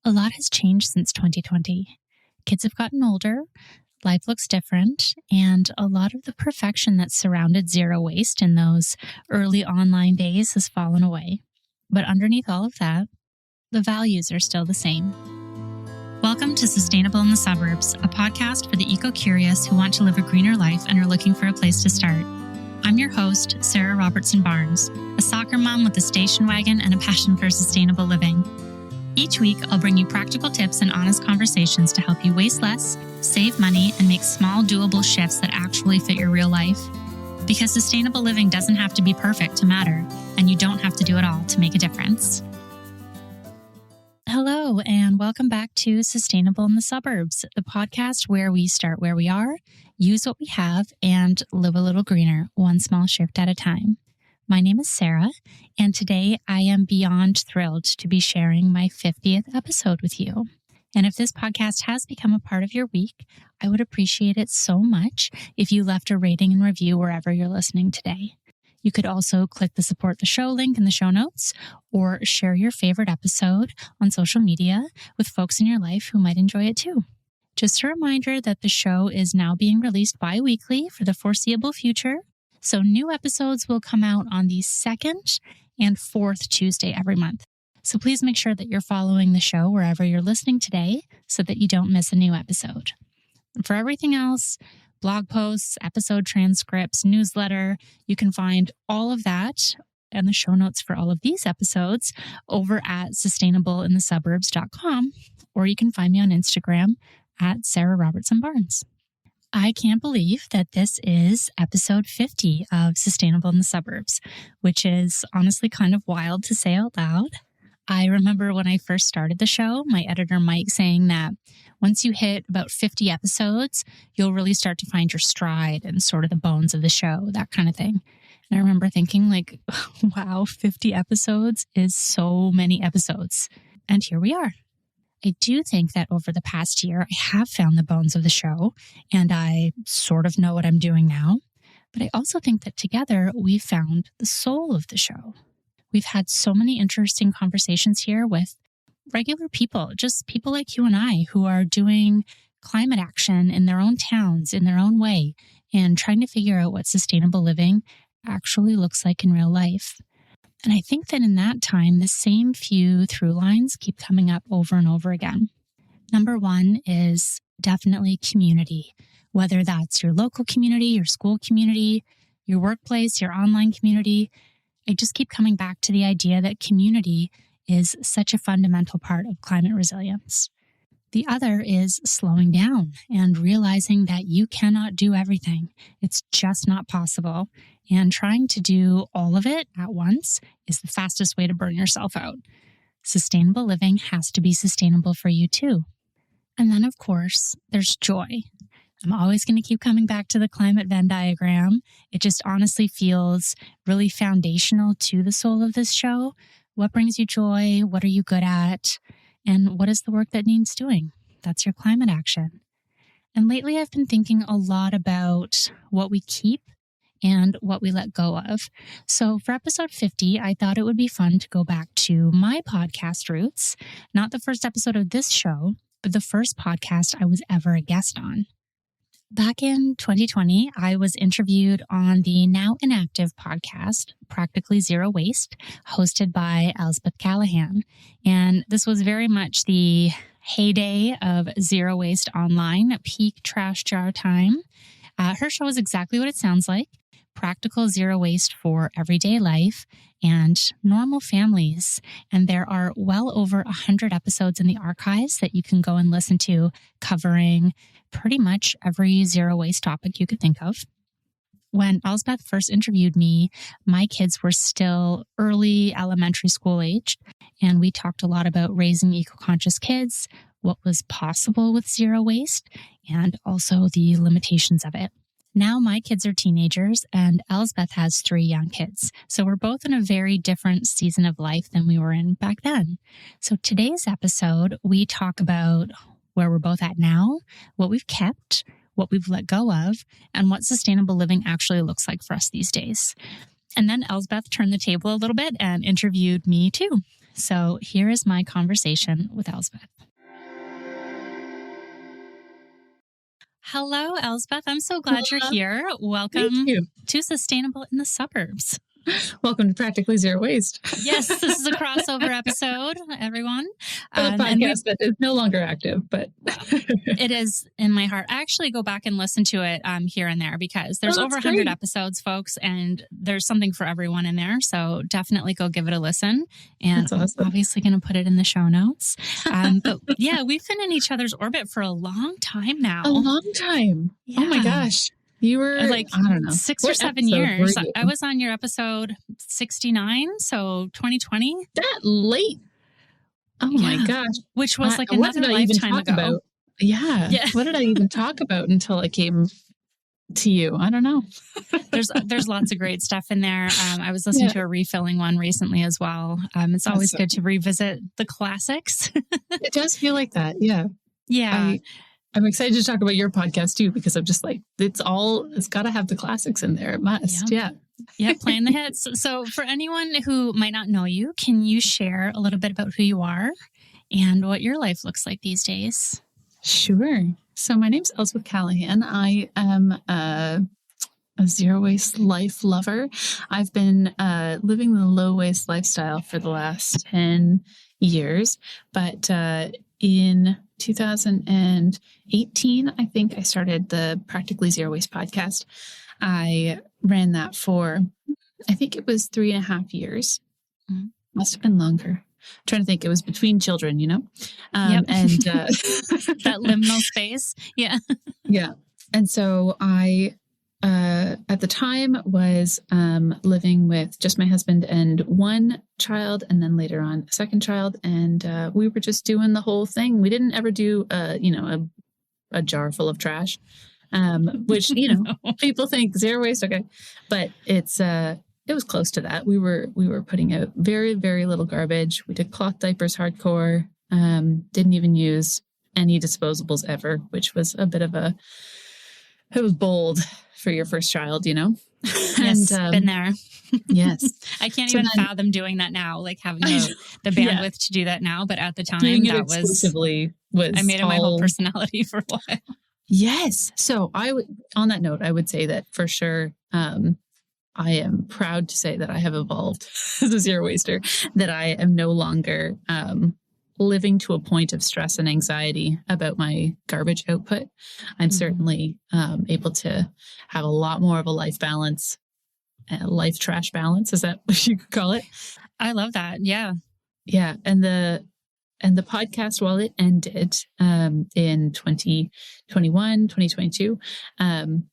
A lot has changed since 2020. Kids have gotten older, life looks different, and a lot of the perfection that surrounded zero waste in those early online days has fallen away. But underneath all of that, the values are still the same. Welcome to Sustainable in the Suburbs, a podcast for the eco-curious who want to live a greener life and are looking for a place to start. I'm your host, Sarah Robertson Barnes, a soccer mom with a station wagon and a passion for sustainable living. Each week, I'll bring you practical tips and honest conversations to help you waste less, save money, and make small, doable shifts that actually fit your real life. Because sustainable living doesn't have to be perfect to matter, and you don't have to do it all to make a difference. Hello, and welcome back to Sustainable in the Suburbs, the podcast where we start where we are, use what we have, and live a little greener, one small shift at a time. My name is Sarah, and today I am beyond thrilled to be sharing my 50th episode with you. And if this podcast has become a part of your week, I would appreciate it so much if you left a rating and review wherever you're listening today. You could also click the support the show link in the show notes or share your favorite episode on social media with folks in your life who might enjoy it too. Just a reminder that the show is now being released bi-weekly for the foreseeable future. So new episodes will come out on the second and fourth Tuesday every month. So please make sure that you're following the show wherever you're listening today so that you don't miss a new episode. And for everything else, blog posts, episode transcripts, newsletter, you can find all of that and the show notes for all of these episodes over at sustainableinthesuburbs.com, or you can find me on Instagram at Sarah Robertson Barnes. I can't believe that this is episode 50 of Sustainable in the Suburbs, which is honestly kind of wild to say out loud. I remember when I first started the show, my editor Mike saying that once you hit about 50 episodes, you'll really start to find your stride and sort of the bones of the show, that kind of thing. And I remember thinking like, wow, 50 episodes is so many episodes. And here we are. I do think that over the past year, I have found the bones of the show and I sort of know what I'm doing now. But I also think that together we've found the soul of the show. We've had so many interesting conversations here with regular people, just people like you and I who are doing climate action in their own towns, in their own way, and trying to figure out what sustainable living actually looks like in real life. And I think that in that time, the same few through lines keep coming up over and over again. Number one is definitely community, whether that's your local community, your school community, your workplace, your online community. I just keep coming back to the idea that community is such a fundamental part of climate resilience. The other is slowing down and realizing that you cannot do everything. It's just not possible. And trying to do all of it at once is the fastest way to burn yourself out. Sustainable living has to be sustainable for you too. And then, of course, there's joy. I'm always going to keep coming back to the climate Venn diagram. It just honestly feels really foundational to the soul of this show. What brings you joy? What are you good at? And what is the work that needs doing? That's your climate action. And lately I've been thinking a lot about what we keep and what we let go of. So for episode 50, I thought it would be fun to go back to my podcast roots, not the first episode of this show, but the first podcast I was ever a guest on. Back in 2020, I was interviewed on the now inactive podcast, Practically Zero Waste, hosted by Elsbeth Callaghan. And this was very much the heyday of zero waste online, peak trash jar time. Her show is exactly what it sounds like, practical zero waste for everyday life and normal families. And there are well over 100 episodes in the archives that you can go and listen to covering pretty much every zero waste topic you could think of. When Elsbeth first interviewed me, my kids were still early elementary school aged, and we talked a lot about raising eco-conscious kids, what was possible with zero waste, and also the limitations of it. Now my kids are teenagers and Elsbeth has 3 young kids. So we're both in a very different season of life than we were in back then. So today's episode, we talk about where we're both at now, what we've kept, what we've let go of, and what sustainable living actually looks like for us these days. And then Elsbeth turned the table a little bit and interviewed me too. So here is my conversation with Elsbeth. Hello, Elsbeth. I'm so glad you're here. Welcome to Sustainable in the Suburbs. Welcome to Practically Zero Waste. Yes, this is a crossover episode, everyone. For the podcast that is no longer active, but it is in my heart. I actually go back and listen to it here and there because there's over 100 episodes, folks, and there's something for everyone in there. So definitely go give it a listen. And that's awesome. I'm obviously going to put it in the show notes. But yeah, we've been in each other's orbit for a long time now. A long time. Yeah. Oh my gosh. You were like, I don't know, 6 or 7 years. I was on your episode 69, so 2020. That late? Oh my gosh. Which was like another lifetime ago. About? Yeah. What did I even talk about until I came to you? I don't know. There's lots of great stuff in there. I was listening to a refilling one recently as well. It's always good to revisit the classics. It does feel like that. Yeah. Yeah. I'm excited to talk about your podcast too, because I'm just like, it's got to have the classics in there. It must. Yeah. Playing the hits. So for anyone who might not know you, can you share a little bit about who you are and what your life looks like these days? Sure. So my name's Elsbeth Callaghan. I am a zero waste life lover. I've been living the low waste lifestyle for the last 10 years, but in 2018, I think I started the Practically Zero Waste podcast. I ran that for, I think it was 3.5 years. Must have been longer. I'm trying to think. It was between children, and that liminal space. Yeah. Yeah. And so I, at the time was living with just my husband and one child, and then later on a second child. And we were just doing the whole thing. We didn't ever do, a jar full of trash, which, people think zero waste. Okay. But it was close to that. We were putting out very, very little garbage. We did cloth diapers hardcore, didn't even use any disposables ever, which was a bit of it was bold for your first child, Yes, been there. Yes. I can't even fathom doing that now, like having the bandwidth to do that now. But at the time, I made it my whole personality for a while. Yes. So on that note, I would say that for sure, I am proud to say that I have evolved as a zero waster, that I am no longer living to a point of stress and anxiety about my garbage output. I'm certainly able to have a lot more of a life balance, life trash balance. Is that what you could call it? I love that. Yeah. Yeah. And the podcast, while it ended in 2021, 2022, I'm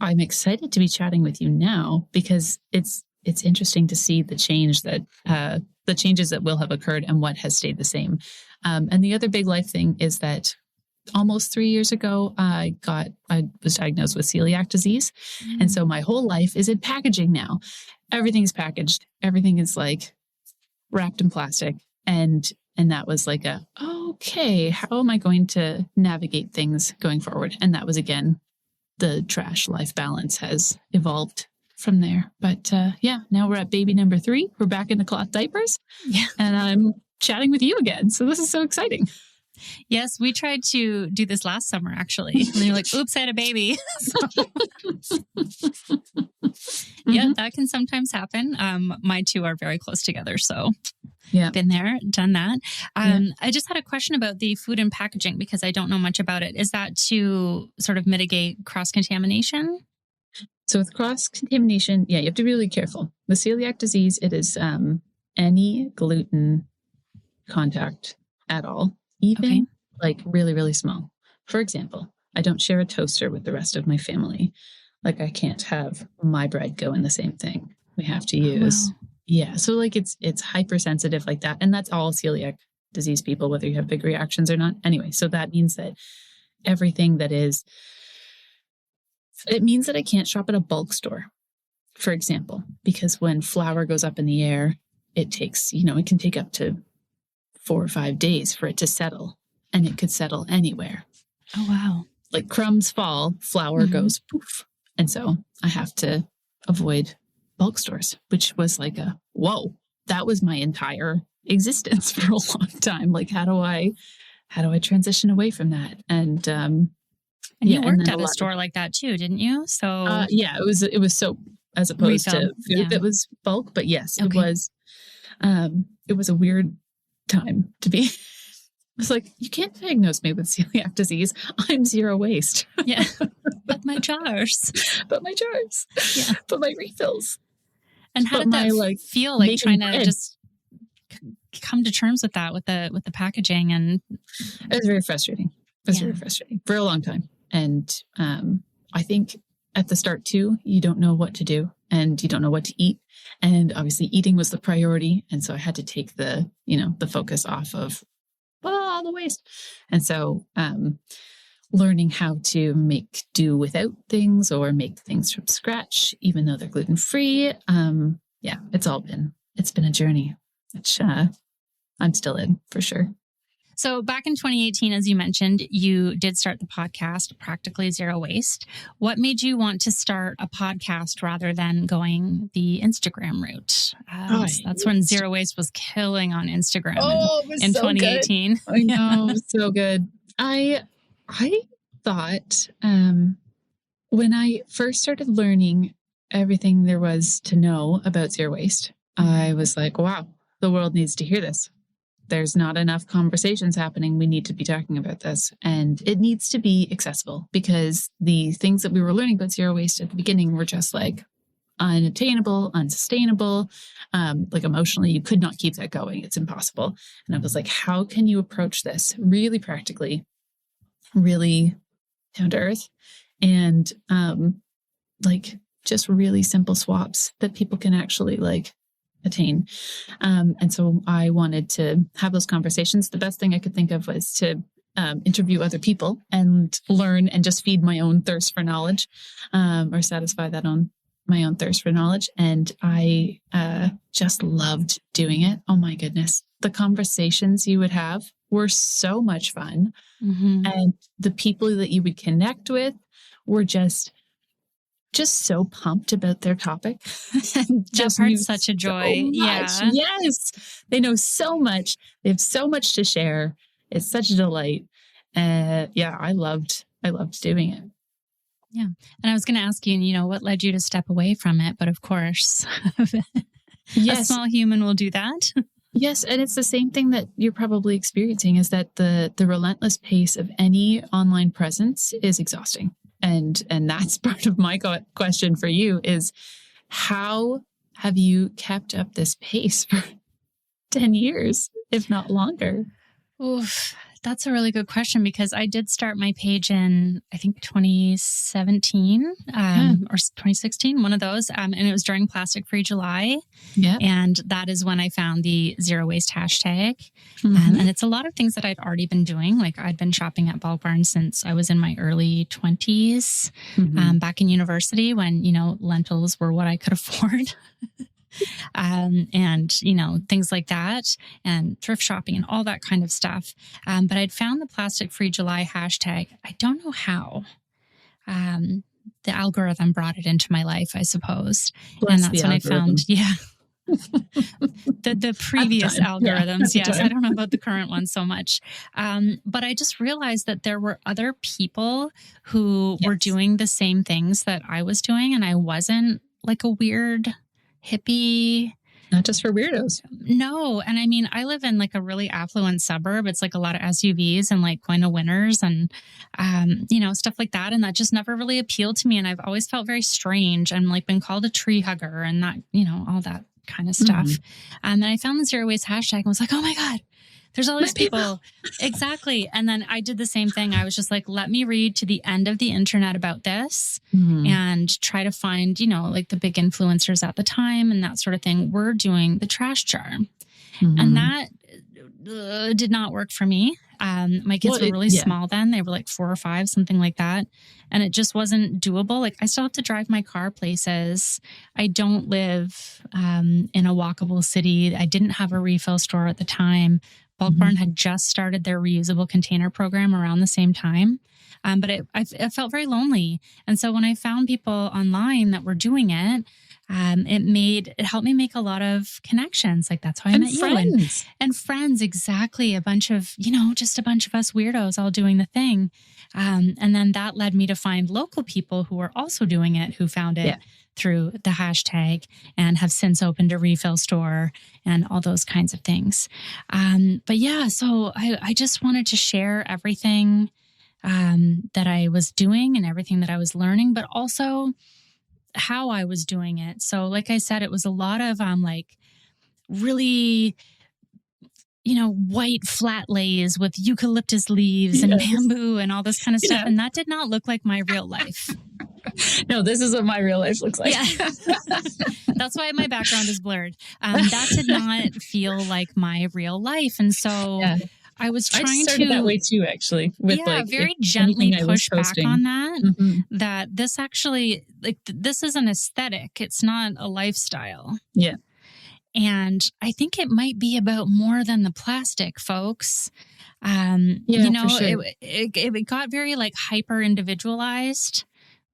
excited to be chatting with you now because it's interesting to see the changes that will have occurred and what has stayed the same. And the other big life thing is that almost 3 years ago, I was diagnosed with celiac disease. And so my whole life is in packaging now. Everything's packaged. Everything is like wrapped in plastic. And that was like okay, how am I going to navigate things going forward? And that was, again, the trash life balance has evolved from there. But now we're at baby number 3. We're back in the cloth diapers. Yeah. And I'm chatting with you again. So this is so exciting. Yes, we tried to do this last summer, actually. And you're like, oops, I had a baby. Yeah, that can sometimes happen. My two are very close together. So been there, done that. I just had a question about the food and packaging because I don't know much about it. Is that to sort of mitigate cross-contamination? So with cross-contamination, you have to be really careful. With celiac disease, it is any gluten contact at all, even like really, really small. For example, I don't share a toaster with the rest of my family. Like I can't have my bread go in the same thing. We have to use, So like it's hypersensitive like that. And that's all celiac disease people, whether you have big reactions or not. Anyway, so that means that everything that is, it means that I can't shop at a bulk store, for example, because when flour goes up in the air, it takes, it can take up to 4 or 5 days for it to settle, and it could settle anywhere. Oh, wow. Like crumbs fall, flour goes poof. And so I have to avoid bulk stores, which was like whoa, that was my entire existence for a long time. Like, how do I transition away from that? And you worked at a store like that too, didn't you? So yeah, it was soap as opposed to food that was bulk. But yes, it was a weird time to be. I was like, you can't diagnose me with celiac disease. I'm zero waste. Yeah. But my jars. But my jars. Yeah. But my refills. And how did that feel like trying to just come to terms with that, with the packaging? And it was very frustrating. Very frustrating for a long time. And I think at the start too, you don't know what to do and you don't know what to eat. And obviously eating was the priority. And so I had to take the focus off of all the waste. And so learning how to make do without things or make things from scratch, even though they're gluten-free. It's been a journey, which I'm still in for sure. So back in 2018, as you mentioned, you did start the podcast, Practically Zero Waste. What made you want to start a podcast rather than going the Instagram route? That's when Zero Waste was killing on Instagram in 2018. Good. I know, so good. I thought when I first started learning everything there was to know about zero waste, I was like, wow, the world needs to hear this. There's not enough conversations happening. We need to be talking about this. And it needs to be accessible because the things that we were learning about zero waste at the beginning were just like unattainable, unsustainable. Like emotionally, you could not keep that going. It's impossible. And I was like, how can you approach this really practically, really down to earth, and like just really simple swaps that people can actually like attain. And so I wanted to have those conversations. The best thing I could think of was to interview other people and learn and just feed my own thirst for knowledge, or satisfy that on my own thirst for knowledge. And I just loved doing it. Oh my goodness. The conversations you would have were so much fun. Mm-hmm. And the people that you would connect with were just so pumped about their topic. And that part's such a joy. Yeah. Yes. They know so much. They have so much to share. It's such a delight. I loved doing it. Yeah. And I was going to ask you, what led you to step away from it? But of course, yes, a small human will do that. Yes. And it's the same thing that you're probably experiencing, is that the relentless pace of any online presence is exhausting. And that's part of my question for you is, how have you kept up this pace for 10 years, if not longer? Oof, that's a really good question, because I did start my page in, I think, 2017 or 2016, one of those. And it was during Plastic Free July. Yeah. And that is when I found the zero waste hashtag. Mm-hmm. And it's a lot of things that I'd already been doing. Like, I'd been shopping at Bulk Barn since I was in my early 20s, back in university when, lentils were what I could afford. And, things like that, and thrift shopping and all that kind of stuff. But I'd found the Plastic Free July hashtag. I don't know how. The algorithm brought it into my life, I suppose. And that's when I found, the previous algorithms. Yeah, yes. I don't know about the current one so much. But I just realized that there were other people who were doing the same things that I was doing. And I wasn't like a weird hippie. Not just for weirdos. No. And I mean, I live in like a really affluent suburb. It's like a lot of SUVs and like Quina Winners and, stuff like that. And that just never really appealed to me. And I've always felt very strange and like been called a tree hugger and that, all that kind of stuff. And then I found the zero waste hashtag and was like, oh my God, there's all these people. Exactly. And then I did the same thing. I was just like, let me read to the end of the internet about this and try to find, like the big influencers at the time and that sort of thing. We're doing the trash jar. And that did not work for me. My kids were really small then. They were like 4 or 5, something like that. And it just wasn't doable. Like, I still have to drive my car places. I don't live in a walkable city. I didn't have a refill store at the time. Bulk Barn had just started their reusable container program around the same time. But I felt very lonely. And so when I found people online that were doing it, it helped me make a lot of connections. Like that's how I met friends. you and friends. Exactly. A bunch of, just a bunch of us weirdos all doing the thing. And then that led me to find local people who were also doing it, who found it through the hashtag and have since opened a refill store and all those kinds of things. But yeah, so I just wanted to share everything that I was doing and everything that I was learning, but also how I was doing it. So like I said, it was a lot of really, white flat lays with eucalyptus leaves and bamboo and all this kind of stuff. And that did not look like my real life. No, this is what my real life looks like. Yeah. That's why my background is blurred. That did not feel like my real life. And so I was trying I started that way too, actually. With very gently push back on that, that this actually, this is an aesthetic. It's not a lifestyle. Yeah. And I think it might be about more than the plastic, folks. For sure. It got very hyper individualized,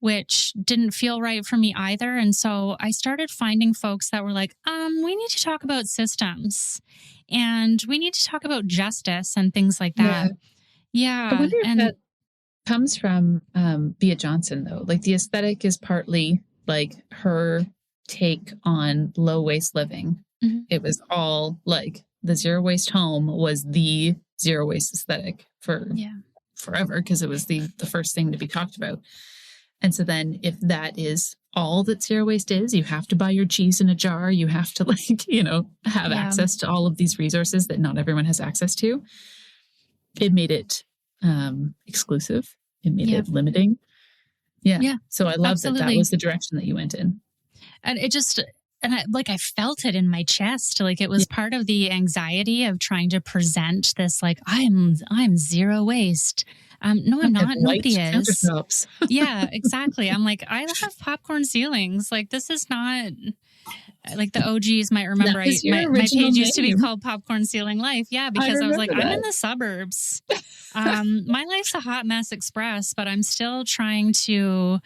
which didn't feel right for me either. And so I started finding folks that were like, we need to talk about systems and we need to talk about justice and things like that. Yeah. I wonder if that comes from Bea Johnson, though. Like the aesthetic is partly her take on low waste living. Mm-hmm. It was all the zero waste home was the zero waste aesthetic for forever because it was the first thing to be talked about. And so then if that is all that zero waste is, you have to buy your cheese in a jar. You have to have access to all of these resources that not everyone has access to. It made it exclusive. It made it limiting. Yeah. Yeah. So I love that was the direction that you went in. And it just, I felt it in my chest. It was part of the anxiety of trying to present this, I'm zero waste. No, I'm not. Nobody is. Yeah, exactly. I'm I have popcorn ceilings. This is not the OGs might remember. My page used to be called Popcorn Ceiling Life. Yeah, because I was I'm in the suburbs. My life's a hot mess express, but I'm still trying to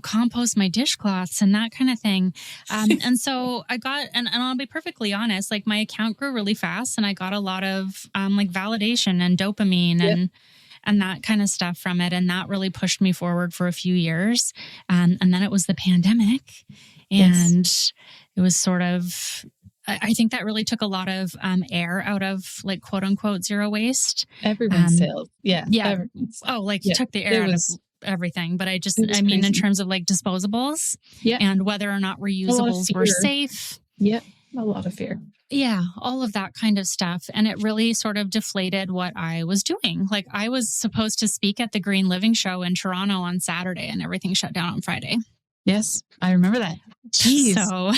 compost my dishcloths and that kind of thing. And so I got, and I'll be perfectly honest, my account grew really fast and I got a lot of validation and dopamine and that kind of stuff from it. And that really pushed me forward for a few years. And then it was the pandemic and it was sort of, I think that really took a lot of air out of quote unquote zero waste. Everyone's sales. Yeah. Yeah. Took the air out of everything. But I mean, in terms of disposables and whether or not reusables were safe. Yep. A lot of fear. Yeah. All of that kind of stuff. And it really sort of deflated what I was doing. I was supposed to speak at the Green Living Show in Toronto on Saturday and everything shut down on Friday. Yes. I remember that. Jeez. So,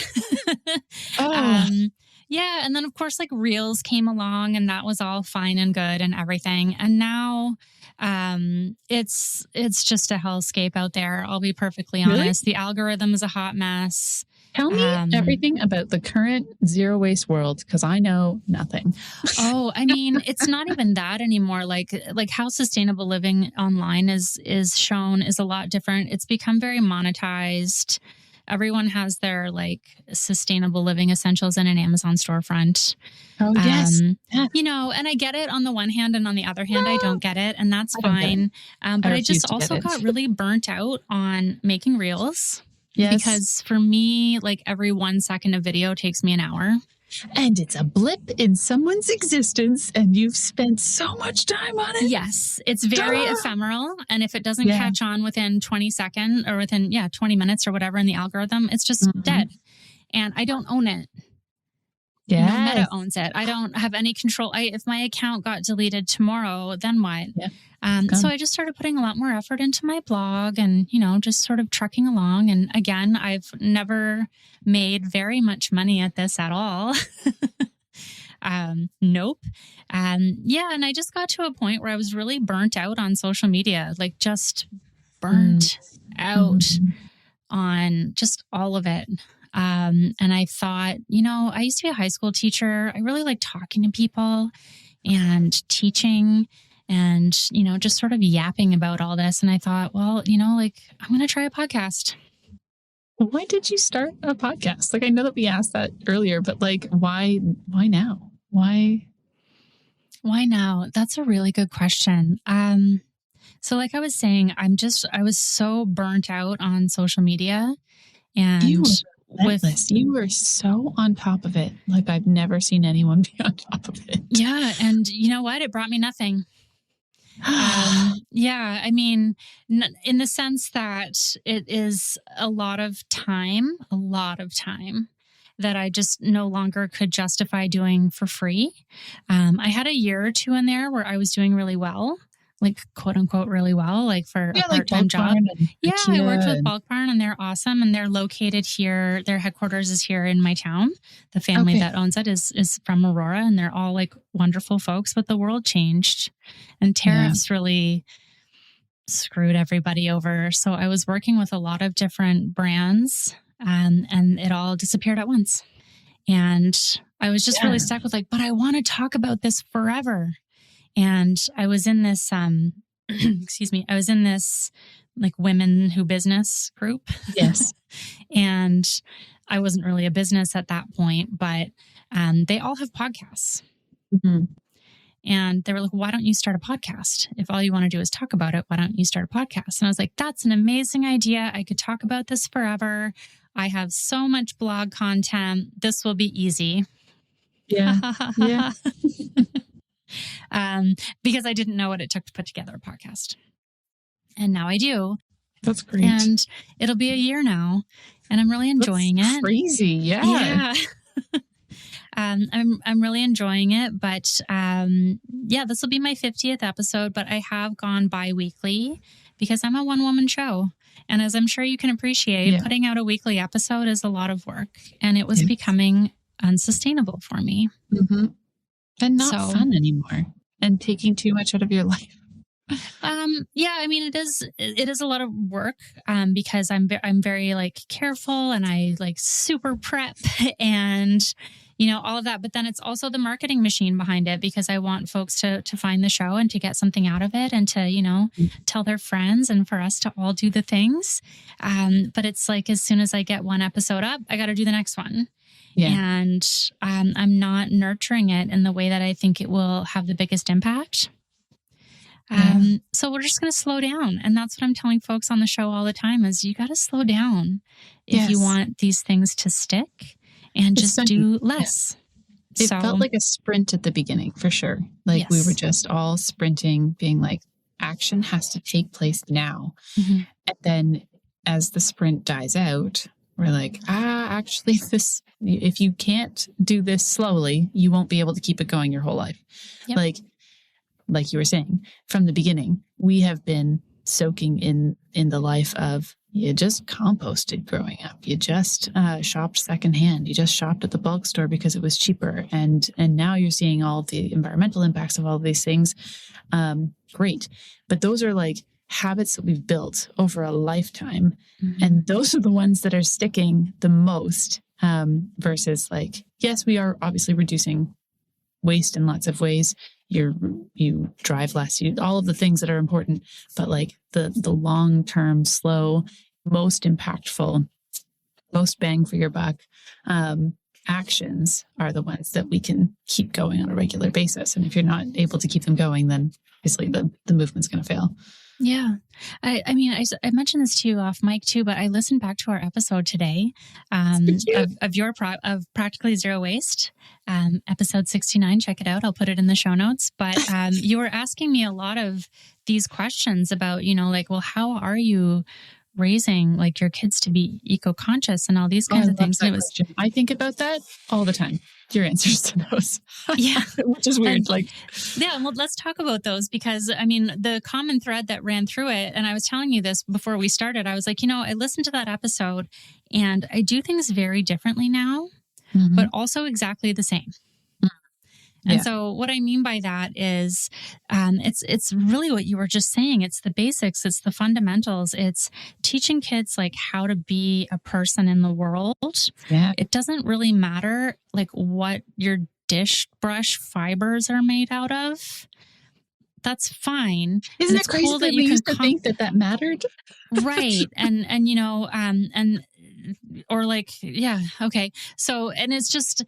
and then of course, Reels came along and that was all fine and good and everything. And now, it's just a hellscape out there. I'll be perfectly honest. Really? The algorithm is a hot mess. Tell me everything about the current zero waste world, because I know nothing. Oh, I mean, it's not even that anymore. How sustainable living online is shown is a lot different. It's become very monetized. Everyone has their sustainable living essentials in an Amazon storefront. Oh, yes. And I get it on the one hand and on the other hand, I don't get it. And that's fine. But I just also got really burnt out on making reels. Yes. Because for me, every 1 second of video takes me an hour. And it's a blip in someone's existence and you've spent so much time on it. Yes. It's very ephemeral. And if it doesn't catch on within 20 seconds or within 20 minutes or whatever in the algorithm, it's just dead. And I don't own it. Yeah. Meta owns it. I don't have any control. If my account got deleted tomorrow, then what? Yeah. So I just started putting a lot more effort into my blog and, just sort of trucking along. And again, I've never made very much money at this at all. Nope. And I just got to a point where I was really burnt out on social media, just burnt out on just all of it. And I thought, I used to be a high school teacher. I really like talking to people and teaching. and, just sort of yapping about all this. And I thought, well, I'm going to try a podcast. Why did you start a podcast? Like, I know that we asked that earlier, but like, why now? Why now? That's a really good question. So like I was saying, I was so burnt out on social media, and you were so on top of it. Like, I've never seen anyone be on top of it. Yeah. And you know what? It brought me nothing. Yeah, I mean, in the sense that it is a lot of time that I just no longer could justify doing for free. I had a year or two in there where I was doing really well, like quote unquote, really well, like for a part-time job. Yeah, I worked with Bulk Barn, and they're awesome. And they're located here. Their headquarters is here in my town. The family that owns it is from Aurora, and they're all like wonderful folks, but the world changed and tariffs really screwed everybody over. So I was working with a lot of different brands, and it all disappeared at once. And I was just really stuck with like, but I want to talk about this forever. And I was in this, excuse me, I was in this like women who business group. Yes. And I wasn't really a business at that point, but they all have podcasts. Mm-hmm. And they were like, why don't you start a podcast? If all you want to do is talk about it, why don't you start a podcast? And I was like, that's an amazing idea. I could talk about this forever. I have so much blog content. This will be easy. Yeah. Yeah. Because I didn't know what it took to put together a podcast. And now I do. That's great. And it'll be a year now, and I'm really enjoying it. Crazy. Yeah. I'm really enjoying it, but this will be my 50th episode, but I have gone bi-weekly because I'm a one-woman show. And as I'm sure you can appreciate, putting out a weekly episode is a lot of work, and it was becoming unsustainable for me. Mm-hmm. And not fun anymore, and taking too much out of your life. I mean, it is a lot of work, because I'm very like careful, and I like super prep and, all of that. But then it's also the marketing machine behind it, because I want folks to find the show and to get something out of it, and to, tell their friends, and for us to all do the things. But it's like, as soon as I get one episode up, I got to do the next one. Yeah. And I'm not nurturing it in the way that I think it will have the biggest impact. So we're just going to slow down. And that's what I'm telling folks on the show all the time is you got to slow down if you want these things to stick, and just do less. It felt like a sprint at the beginning, for sure. Like we were just all sprinting, being like, action has to take place now. Mm-hmm. And then as the sprint dies out, we're like, actually, if you can't do this slowly, you won't be able to keep it going your whole life. Yep. Like you were saying, from the beginning, we have been soaking in the life of, you just composted growing up. You just shopped secondhand. You just shopped at the bulk store because it was cheaper. And now you're seeing all the environmental impacts of all of these things. Great. But those are like habits that we've built over a lifetime. Mm-hmm. And those are the ones that are sticking the most, versus like, yes, we are obviously reducing waste in lots of ways. You drive less, all of the things that are important, but like the long-term, slow, most impactful, most bang for your buck, actions are the ones that we can keep going on a regular basis. And if you're not able to keep them going, then obviously the movement's going to fail. Yeah. I mean, I mentioned this to you off mic too, but I listened back to our episode today, of Practically Zero Waste, episode 69. Check it out. I'll put it in the show notes. But you were asking me a lot of these questions about, like, well, how are you raising like your kids to be eco-conscious and all these kinds of things? And I think about that all the time. Your answers to those. Yeah. Which is weird. Well, let's talk about those, because I mean, the common thread that ran through it, and I was telling you this before we started, I was like, I listened to that episode and I do things very differently now, mm-hmm. but also exactly the same. And so what I mean by that is, it's really what you were just saying. It's the basics. It's the fundamentals. It's teaching kids like how to be a person in the world. Yeah. It doesn't really matter like what your dish brush fibers are made out of. that's fine. Isn't it's it crazy cool that you we can used to think that mattered? right. And, you know, and, or like, yeah. Okay. So, and it's just,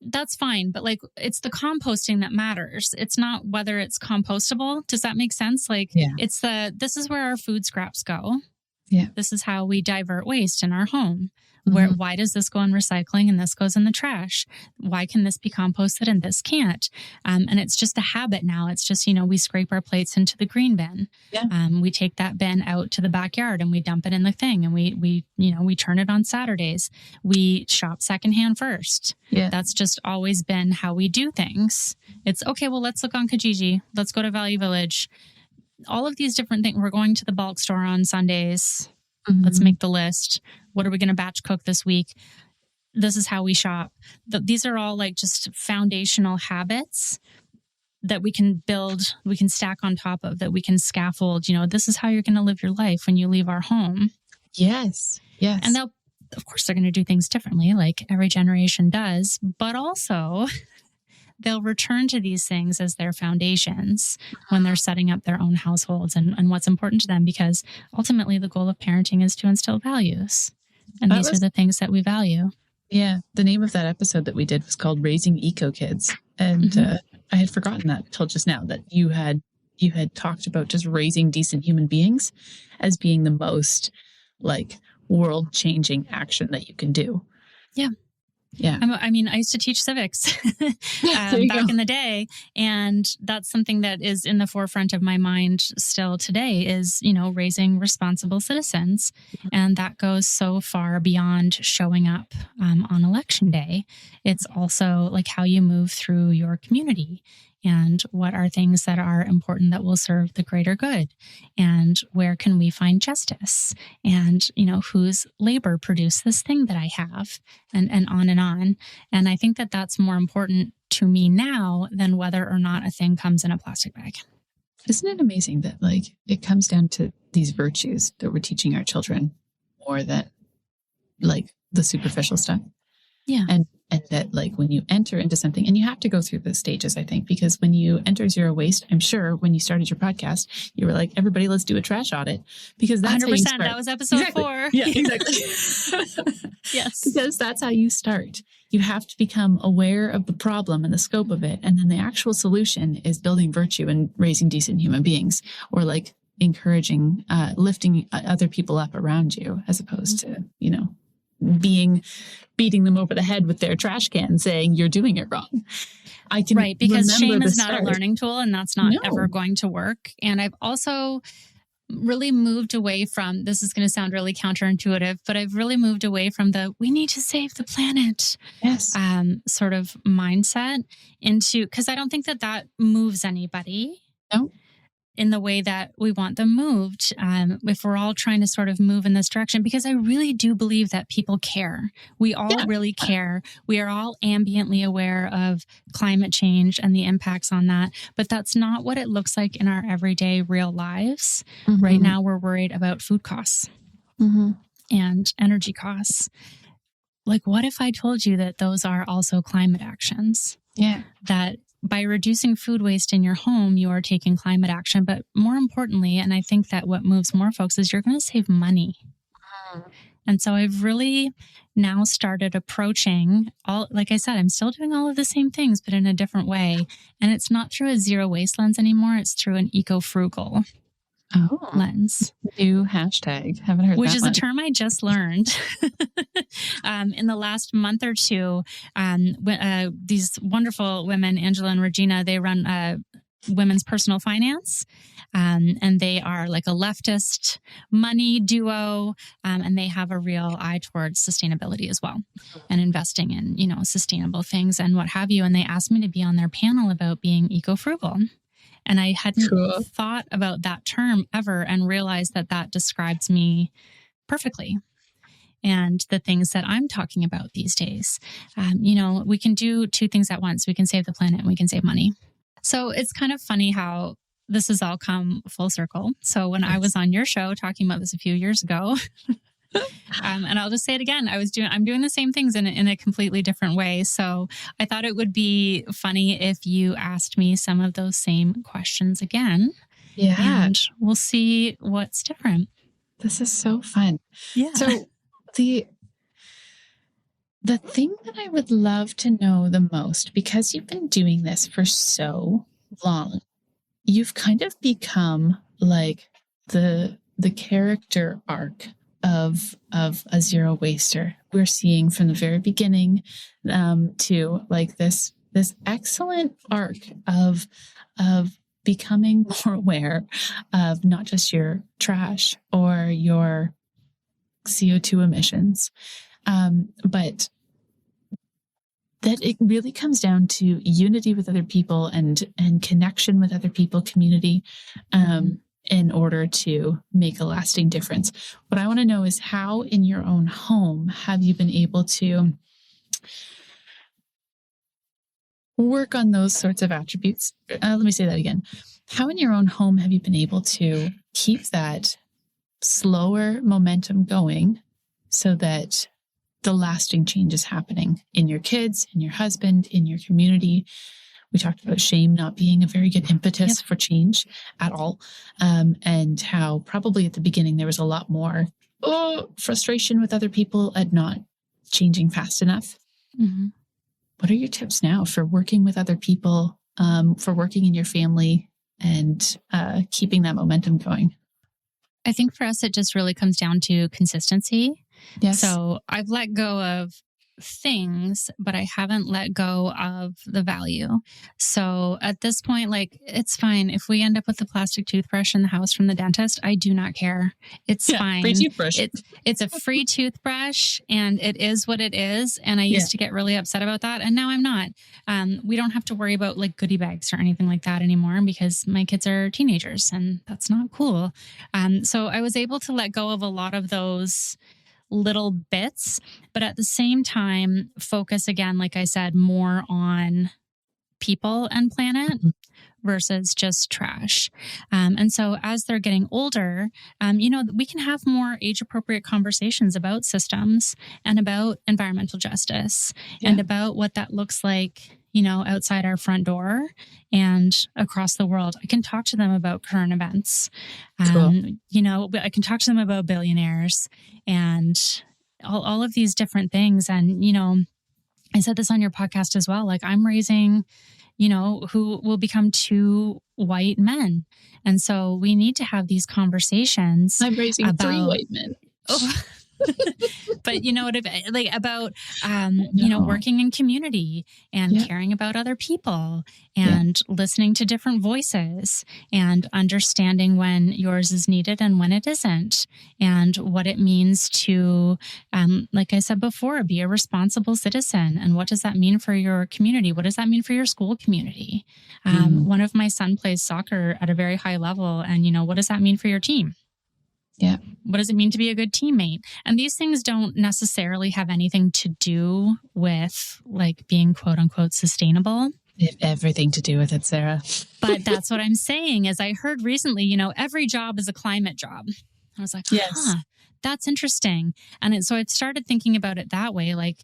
that's fine. But like, it's the composting that matters. It's not whether it's compostable. Does that make sense? Like Yeah. this is where our food scraps go. Yeah. This is how we divert waste in our home. Why does this go in recycling and this goes in the trash? Why can this be composted and this can't? And it's just a habit now. It's just, you know, we scrape our plates into the green bin. Yeah. We take that bin out to the backyard and we dump it in the thing, and we turn it on Saturdays. We shop secondhand first. Yeah. That's just always been how we do things. It's okay. Well, let's look on Kijiji. Let's go to Value Village. All of these different things. We're going to the bulk store on Sundays. Let's make the list. What are we going to batch cook this week? This is how we shop. These are all like just foundational habits that we can build, we can stack on top of, that we can scaffold. You know, this is how you're going to live your life when you leave our home. Yes. Yes. And of course, they're going to do things differently, like every generation does, but also they'll return to these things as their foundations when they're setting up their own households and what's important to them, because ultimately the goal of parenting is to instill values. And these are the things that we value. Yeah. The name of that episode that we did was called Raising Eco Kids. And I had forgotten that till just now, that you had talked about just raising decent human beings as being the most like world changing action that you can do. Yeah. Yeah. I mean, I used to teach civics back in the day. And that's something that is in the forefront of my mind still today is, you know, raising responsible citizens. And that goes so far beyond showing up on election day. It's also like how you move through your community and what are things that are important that will serve the greater good, and where can we find justice, and, you know, whose labor produced this thing that I have, and on and on. And I think that that's more important to me now than whether or not a thing comes in a plastic bag. Isn't it amazing that like it comes down to these virtues that we're teaching our children more than like the superficial stuff? Yeah. And that like when you enter into something, and you have to go through the stages, I think, because when you enter zero waste, I'm sure when you started your podcast, you were like, everybody, let's do a trash audit, because that's 100%. That was episode 4. Yeah, exactly. Yes. Because that's how you start. You have to become aware of the problem and the scope of it. And then the actual solution is building virtue and raising decent human beings, or like encouraging, lifting other people up around you, as opposed to, you know, beating them over the head with their trash can saying you're doing it wrong. Right, because shame is not a learning tool, and that's not ever going to work. And I've also really moved away from, this is going to sound really counterintuitive, but I've really moved away from the we need to save the planet sort of mindset into, because I don't think that moves anybody. No. In the way that we want them moved, if we're all trying to sort of move in this direction, because I really do believe that people care. We all really care. We are all ambiently aware of climate change and the impacts on that, but that's not what it looks like in our everyday real lives. Right now, we're worried about food costs and energy costs. Like, what if I told you that those are also climate actions? Yeah. That by reducing food waste in your home, you are taking climate action. But more importantly, and I think that what moves more folks is you're going to save money. And so I've really now started approaching all, like I said, I'm still doing all of the same things, but in a different way. And it's not through a zero waste lens anymore. It's through an eco-frugal lens. New hashtag. Haven't heard Which that is one. a term I just learned in the last month or two. These wonderful women, Angela and Regina, they run women's personal finance. And they are like a leftist money duo. And they have a real eye towards sustainability as well, and investing in, you know, sustainable things and what have you. And they asked me to be on their panel about being eco-frugal. And I hadn't thought about that term ever, and realized that describes me perfectly. And the things that I'm talking about these days, you know, we can do two things at once. We can save the planet and we can save money. So it's kind of funny how this has all come full circle. So when I was on your show talking about this a few years ago, And I'll just say it again. I'm doing the same things in a completely different way. So I thought it would be funny if you asked me some of those same questions again. Yeah. And we'll see what's different. This is so fun. Yeah. So the thing that I would love to know the most, because you've been doing this for so long, you've kind of become like the character arc of a zero waster. We're seeing from the very beginning to like this excellent arc of becoming more aware of not just your trash or your CO2 emissions, but that it really comes down to unity with other people and connection with other people, community, in order to make a lasting difference. What I want to know is how in your own home have you been able to work on those sorts of attributes? Let me say that again. How in your own home have you been able to keep that slower momentum going so that the lasting change is happening in your kids, in your husband, in your community? We talked about shame not being a very good impetus for change at all. And how probably at the beginning there was a lot more frustration with other people at not changing fast enough. Mm-hmm. What are your tips now for working with other people, for working in your family and keeping that momentum going? I think for us, it just really comes down to consistency. Yes. So I've let go of things, but I haven't let go of the value. So at this point, like, it's fine. If we end up with a plastic toothbrush in the house from the dentist, I do not care. It's fine. Free toothbrush. It's a free toothbrush and it is what it is. And I used to get really upset about that. And now I'm not. We don't have to worry about like goodie bags or anything like that anymore because my kids are teenagers and that's not cool. So I was able to let go of a lot of those little bits, but at the same time, focus again, like I said, more on people and planet versus just trash. And so as they're getting older, we can have more age appropriate conversations about systems and about environmental justice and about what that looks like, outside our front door and across the world. I can talk to them about current events. Cool. I can talk to them about billionaires and all of these different things. And, I said this on your podcast as well. Like I'm raising, who will become two white men. And so we need to have these conversations. I'm raising about 3 white men. Oh. But you know what, about, working in community and caring about other people and listening to different voices and understanding when yours is needed and when it isn't, and what it means to, like I said before, be a responsible citizen. And what does that mean for your community? What does that mean for your school community? One of my son plays soccer at a very high level. And, what does that mean for your team? Yeah. What does it mean to be a good teammate? And these things don't necessarily have anything to do with like being quote unquote sustainable. They have everything to do with it, Sarah. But that's what I'm saying is I heard recently, every job is a climate job. I was like, that's interesting. And so I started thinking about it that way. Like,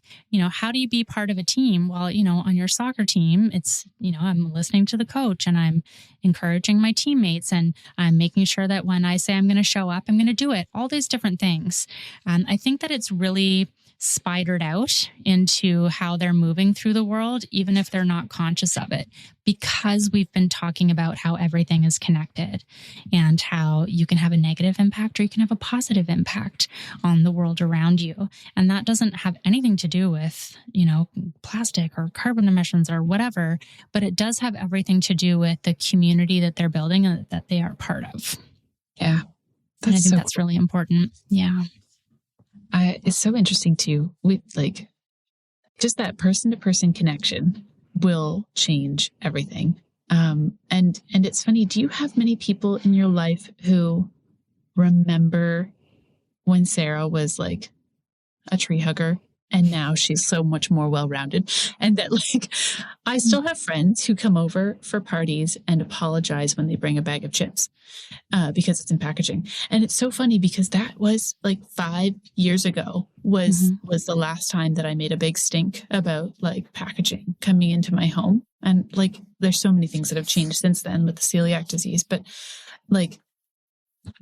how do you be part of a team? Well, on your soccer team, it's, I'm listening to the coach and I'm encouraging my teammates and I'm making sure that when I say I'm going to show up, I'm going to do it. All these different things. I think that it's really spidered out into how they're moving through the world, even if they're not conscious of it, because we've been talking about how everything is connected and how you can have a negative impact or you can have a positive impact on the world around you. And that doesn't have anything to do with, plastic or carbon emissions or whatever, but it does have everything to do with the community that they're building and that they are part of. Yeah. And I think that's really important. Yeah. It's so interesting too. With like just that person to person connection will change everything. And it's funny. Do you have many people in your life who remember when Sarah was like a tree hugger And now she's so much more well-rounded. And that, like, I still have friends who come over for parties and apologize when they bring a bag of chips because it's in packaging. And it's so funny because that was like 5 years ago was the last time that I made a big stink about like packaging coming into my home. And like, there's so many things that have changed since then with the celiac disease. But like,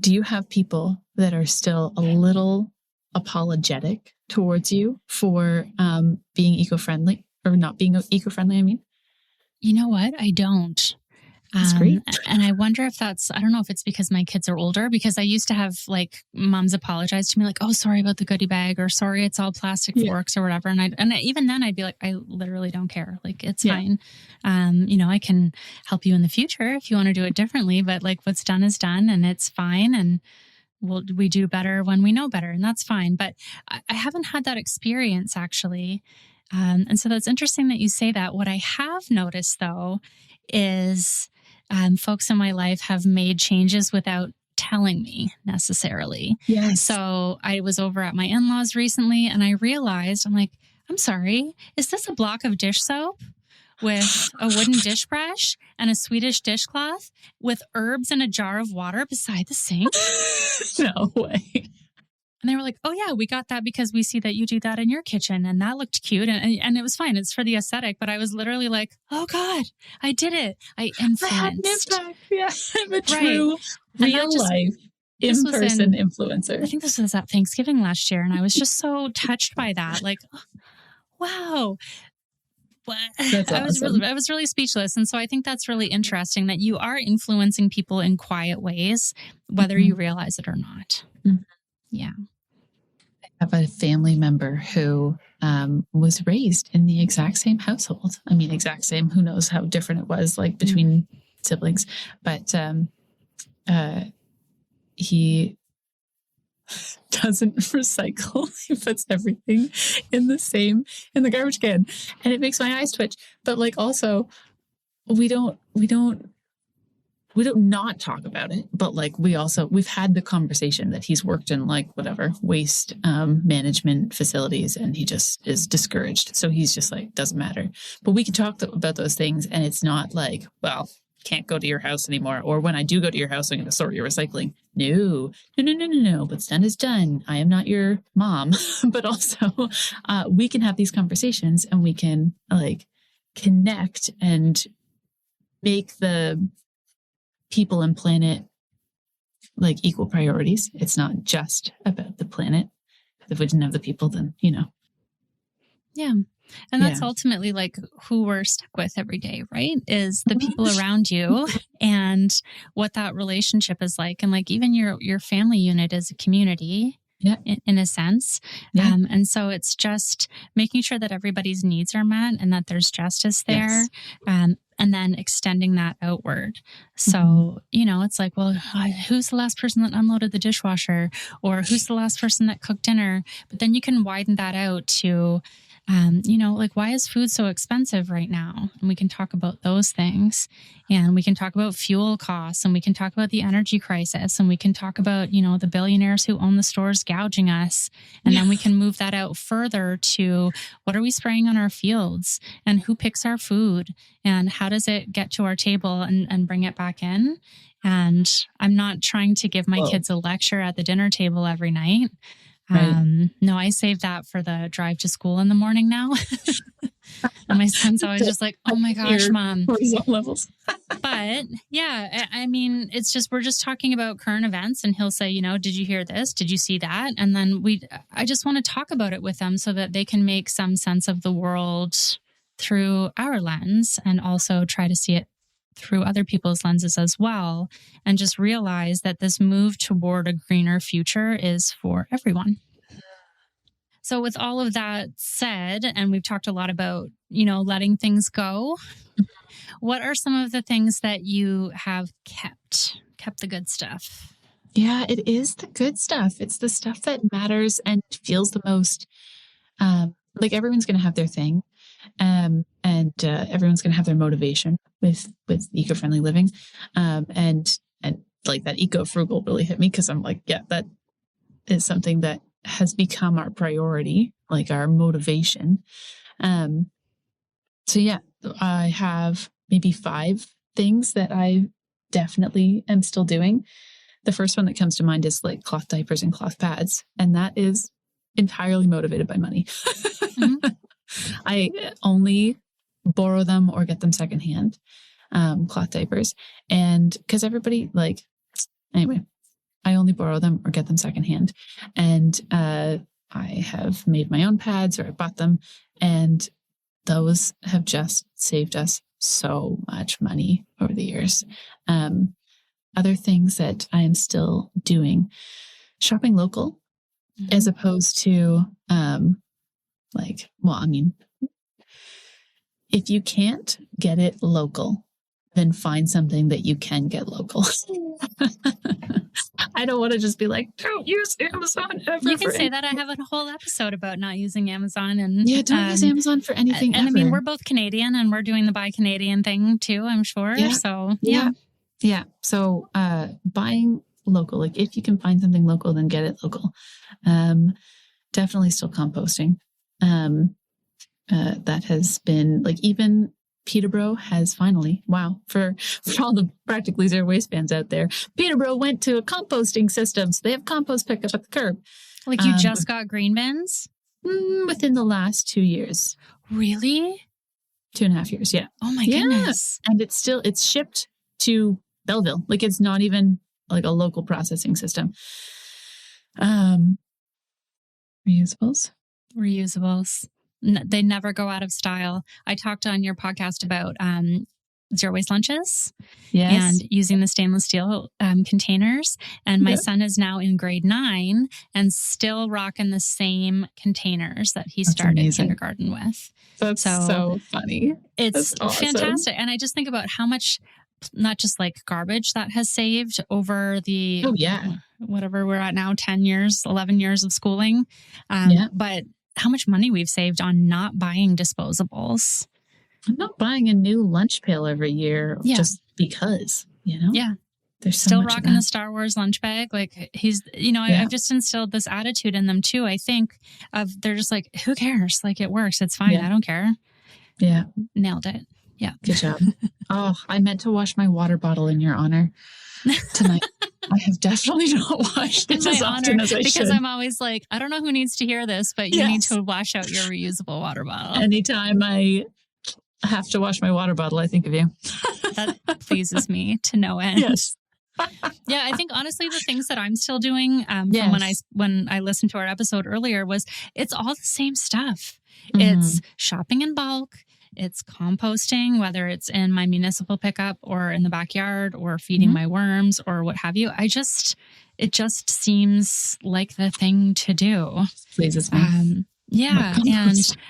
do you have people that are still a little apologetic towards you for being eco-friendly or not being eco-friendly? I mean, you know what? I don't. That's great. And I wonder if I don't know if it's because my kids are older, because I used to have like moms apologize to me like, oh, sorry about the goodie bag, or sorry, it's all plastic forks or whatever. And even then I'd be like, I literally don't care. Like, it's fine. I can help you in the future if you want to do it differently, but like what's done is done and it's fine. And we do better when we know better, and that's fine. But I haven't had that experience actually. And so that's interesting that you say that. What I have noticed though is folks in my life have made changes without telling me necessarily. Yes. So I was over at my in-laws recently and I realized, I'm like, I'm sorry, is this a block of dish soap with a wooden dish brush and a Swedish dishcloth with herbs and a jar of water beside the sink? No way. And they were like, oh, yeah, we got that because we see that you do that in your kitchen. And that looked cute. And it was fine. It's for the aesthetic. But I was literally like, oh, God, I did it. I influenced. Yeah, I'm a true real life in-person influencer. I think this was at Thanksgiving last year. And I was just so touched by that. Like, oh, wow. That's awesome. I was really speechless. And so I think that's really interesting that you are influencing people in quiet ways, whether you realize it or not. Yeah. I have a family member who was raised in the exact same household. I mean, exact same, who knows how different it was like between siblings, but he doesn't recycle. He puts everything in the garbage can, and it makes my eyes twitch. But like, also we don't not talk about it, but like we've had the conversation that he's worked in like whatever waste management facilities and he just is discouraged. So he's just like, doesn't matter. But we can talk about those things and it's not like, well, can't go to your house anymore. Or when I do go to your house, I'm going to sort your recycling. No. What's done is done. I am not your mom. But also we can have these conversations and we can like connect and make the people and planet like equal priorities. It's not just about the planet. If we didn't have the people, then, Yeah. And that's ultimately like who we're stuck with every day, right? Is the people around you and what that relationship is like. And like even your family unit is a community. Yeah. In a sense. Yeah. And so it's just making sure that everybody's needs are met and that there's justice there. Yes. And then extending that outward. So, it's like, well, who's the last person that unloaded the dishwasher? Or who's the last person that cooked dinner? But then you can widen that out to, like, why is food so expensive right now? And we can talk about those things. And we can talk about fuel costs, and we can talk about the energy crisis, and we can talk about, the billionaires who own the stores gouging us. And then we can move that out further to what are we spraying on our fields, and who picks our food, and how does it get to our table and bring it back in? And I'm not trying to give my kids a lecture at the dinner table every night. Right. No, I save that for the drive to school in the morning now. And my son's always just like, oh my gosh, Mom. Levels. But yeah, I mean, it's just, we're just talking about current events and he'll say, did you hear this? Did you see that? And then I just want to talk about it with them so that they can make some sense of the world through our lens and also try to see it through other people's lenses as well, and just realize that this move toward a greener future is for everyone. So with all of that said, and we've talked a lot about, letting things go, what are some of the things that you have kept the good stuff? Yeah, it is the good stuff. It's the stuff that matters and feels the most, like everyone's going to have their thing. And everyone's going to have their motivation with eco-friendly living. And like that eco-frugal really hit me because I'm like, yeah, that is something that has become our priority, like our motivation. So yeah, I have maybe 5 things that I definitely am still doing. The first one that comes to mind is like cloth diapers and cloth pads. And that is entirely motivated by money. Mm-hmm. I only borrow them or get them secondhand, cloth diapers. And because everybody anyway, I only borrow them or get them secondhand. And I have made my own pads, or I bought them, and those have just saved us so much money over the years. Other things that I am still doing, shopping local, mm-hmm. as opposed to if you can't get it local, then find something that you can get local. I don't want to just be like, don't use Amazon ever. You can say that. I have a whole episode about not using Amazon. And yeah, don't use Amazon for anything and ever. I mean, we're both Canadian and we're doing the Buy Canadian thing too, I'm sure. Yeah. So, yeah. So buying local, like if you can find something local, then get it local. Definitely still composting. That has been like, even Peterborough has finally, for all the practically zero waste fans out there, Peterborough went to a composting system. So they have compost pickup at the curb. Like you just got green bins? Within the last 2 years. Really? 2.5 years, yeah. Oh my goodness. And it's shipped to Belleville. Like it's not even like a local processing system. Reusables. They never go out of style. I talked on your podcast about zero waste lunches, and using the stainless steel containers. And my son is now in grade 9 and still rocking the same containers that he started kindergarten with. That's so funny. It's awesome. Fantastic. And I just think about how much, not just like garbage that has saved over the, whatever we're at now, 10 years, 11 years of schooling. But how much money we've saved on not buying disposables. I'm not buying a new lunch pail every year just because, Yeah. There's still rocking the Star Wars lunch bag. Like he's, I've just instilled this attitude in them too. I think they're just like, who cares? Like it works. It's fine. I don't care. Yeah. Nailed it. Yeah. Good job. Oh, I meant to wash my water bottle in your honor tonight. I have definitely not washed it as often as I should. Because I'm always like, I don't know who needs to hear this, but you need to wash out your reusable water bottle. Anytime I have to wash my water bottle, I think of you. That pleases me to no end. Yes. Yeah, I think honestly the things that I'm still doing from when I listened to our episode earlier was it's all the same stuff. Mm-hmm. It's shopping in bulk. It's composting, whether it's in my municipal pickup or in the backyard or feeding my worms or what have you. It just seems like the thing to do. Pleases me. And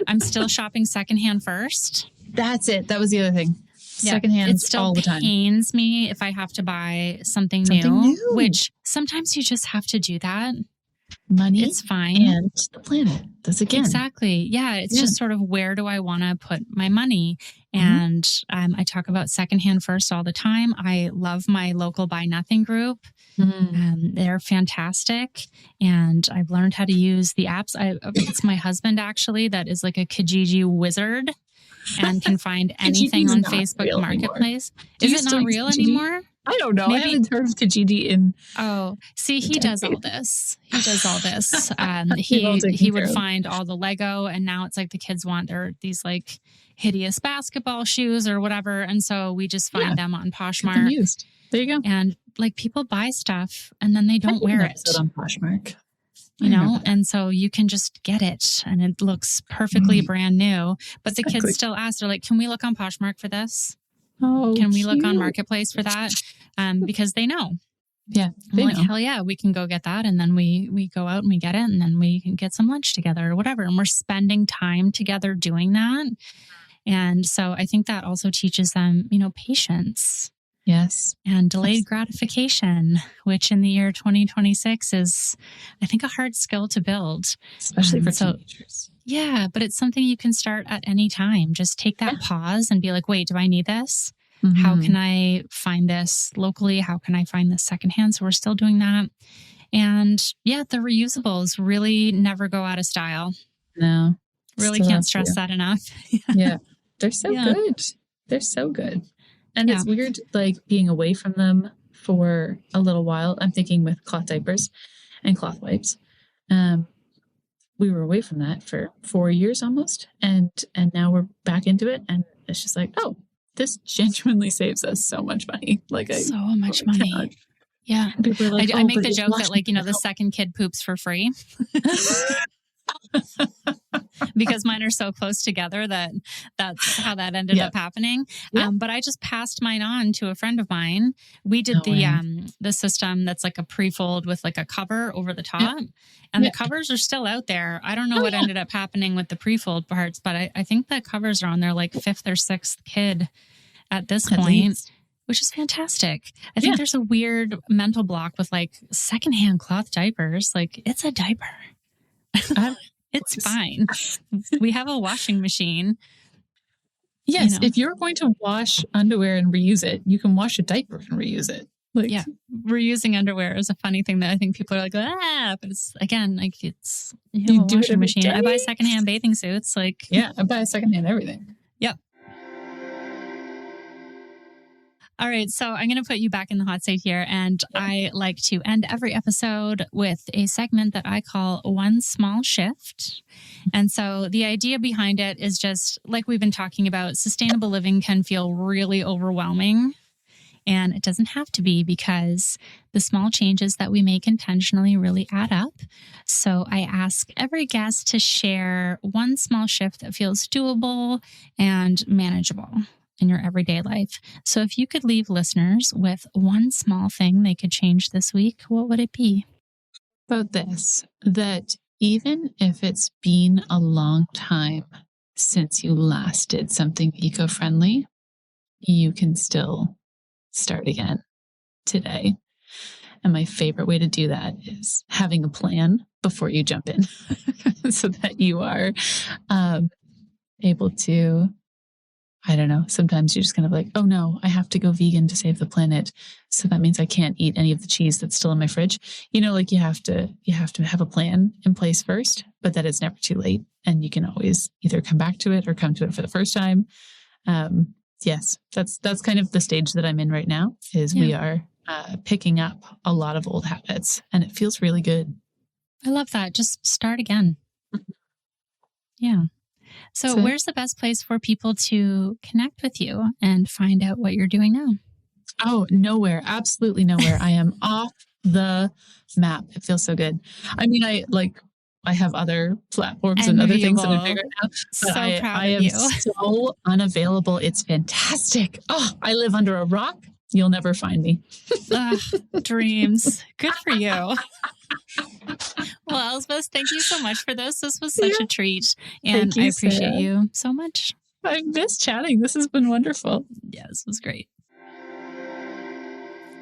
I'm still shopping secondhand first. That's it. That was the other thing. Secondhand it still all the time. Pains me if I have to buy something new, which sometimes you just have to do that. Money, it's fine. And the planet. That's again. Exactly. Yeah. It's just sort of, where do I want to put my money? And I talk about secondhand first all the time. I love my local Buy Nothing group. They're fantastic. And I've learned how to use the apps. It's my husband actually that is like a Kijiji wizard and can find anything on Facebook Marketplace. Is it not real anymore? I don't know. Maybe. I haven't heard of Kijiji in. Oh, see, he does all this. He would find all the Lego, and now it's like the kids want these like hideous basketball shoes or whatever, and so we just find them on Poshmark. Used. There you go. And like people buy stuff and then they don't wear it. On Poshmark. And so you can just get it and it looks perfectly brand new. But the kids still ask, they're like, can we look on Poshmark for this? Oh, can we look on Marketplace for that? Because they know. Yeah. I'm like, hell yeah, we can go get that. And then we go out and we get it and then we can get some lunch together or whatever. And we're spending time together doing that. And so I think that also teaches them, patience. Yes. And delayed gratification, which in the year 2026 is, I think, a hard skill to build. Especially for teenagers. Yeah, but it's something you can start at any time. Just take that pause and be like, wait, do I need this? How can I find this locally? How can I find this secondhand? So we're still doing that. And yeah, the reusables really never go out of style. No. Really can't stress that enough. Yeah. They're so good. They're so good. And it's weird, like being away from them for a little while. I'm thinking with cloth diapers and cloth wipes. We were away from that for 4 years almost. And now we're back into it. And it's just like, oh, this genuinely saves us so much money. Like so much money. God. Yeah. Like, I make the joke that like, the second kid poops for free. Because mine are so close together that's how that ended up happening. But I just passed mine on to a friend of mine. We did the system that's like a pre-fold with like a cover over the top. And the covers are still out there. I don't know what ended up happening with the pre-fold parts, but I think the covers are on their like 5th or 6th kid at this point, which is fantastic. I think there's a weird mental block with like secondhand cloth diapers. Like, it's a diaper. It's fine. We have a washing machine. Yes, if you're going to wash underwear and reuse it, you can wash a diaper and reuse it. Like, reusing underwear is a funny thing that I think people are like, but it's again like it's you do a washing machine. I buy secondhand bathing suits. Like, I buy secondhand everything. Yep. All right, so I'm going to put you back in the hot seat here, and I like to end every episode with a segment that I call One Small Shift. And so the idea behind it is just like we've been talking about, sustainable living can feel really overwhelming, and it doesn't have to be, because the small changes that we make intentionally really add up. So I ask every guest to share one small shift that feels doable and manageable in your everyday life. So if you could leave listeners with one small thing they could change this week, what would it be? About this, that even if it's been a long time since you last did something eco-friendly, you can still start again today. And my favorite way to do that is having a plan before you jump in so that you are able to, I don't know, sometimes you're just kind of like, oh no, I have to go vegan to save the planet. So that means I can't eat any of the cheese that's still in my fridge. Like you have to have a plan in place first, but that it's never too late. And you can always either come back to it or come to it for the first time. Yes, that's kind of the stage that I'm in right now, is we are picking up a lot of old habits, and it feels really good. I love that. Just start again. Yeah. So where's the best place for people to connect with you and find out what you're doing now? Oh, nowhere. Absolutely nowhere. I am off the map. It feels so good. I mean, I have other platforms and other things that I'm doing right now, but I am so unavailable. It's fantastic. Oh, I live under a rock. You'll never find me. Dreams. Good for you. Well, Elsbeth, thank you so much for this. This was such a treat, and I appreciate you so much. I miss chatting. This has been wonderful. Yeah, this was great.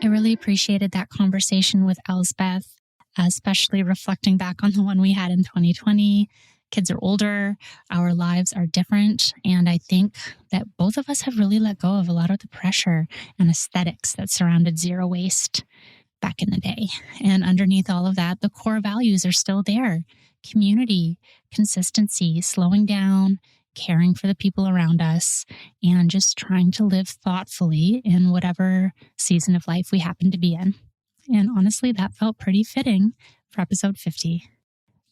I really appreciated that conversation with Elsbeth, especially reflecting back on the one we had in 2020. Kids are older, our lives are different, and I think that both of us have really let go of a lot of the pressure and aesthetics that surrounded zero waste back in the day. And underneath all of that, the core values are still there. Community, consistency, slowing down, caring for the people around us, and just trying to live thoughtfully in whatever season of life we happen to be in. And honestly, that felt pretty fitting for episode 50.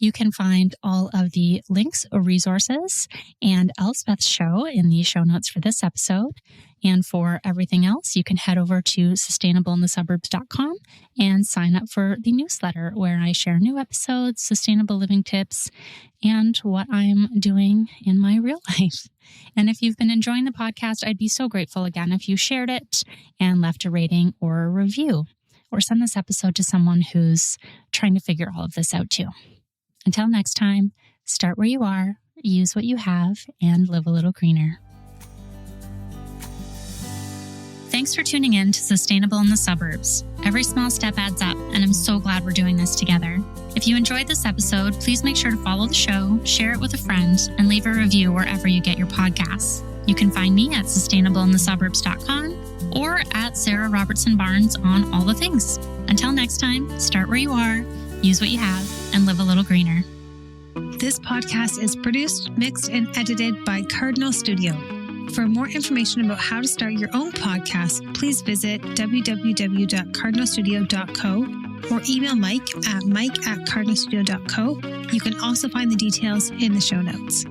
You can find all of the links or resources and Elsbeth's show in the show notes for this episode. And for everything else, you can head over to sustainableinthesuburbs.com and sign up for the newsletter, where I share new episodes, sustainable living tips, and what I'm doing in my real life. And if you've been enjoying the podcast, I'd be so grateful again if you shared it and left a rating or a review, or send this episode to someone who's trying to figure all of this out too. Until next time, start where you are, use what you have, and live a little greener. Thanks for tuning in to Sustainable in the Suburbs. Every small step adds up, and I'm so glad we're doing this together. If you enjoyed this episode, please make sure to follow the show, share it with a friend, and leave a review wherever you get your podcasts. You can find me at sustainableinthesuburbs.com or at Sarah Robertson Barnes on all the things. Until next time, start where you are, use what you have, and live a little greener. This podcast is produced, mixed, and edited by Cardinal Studio. For more information about how to start your own podcast, please visit www.cardinalstudio.co or email Mike at mike@cardinalstudio.co. You can also find the details in the show notes.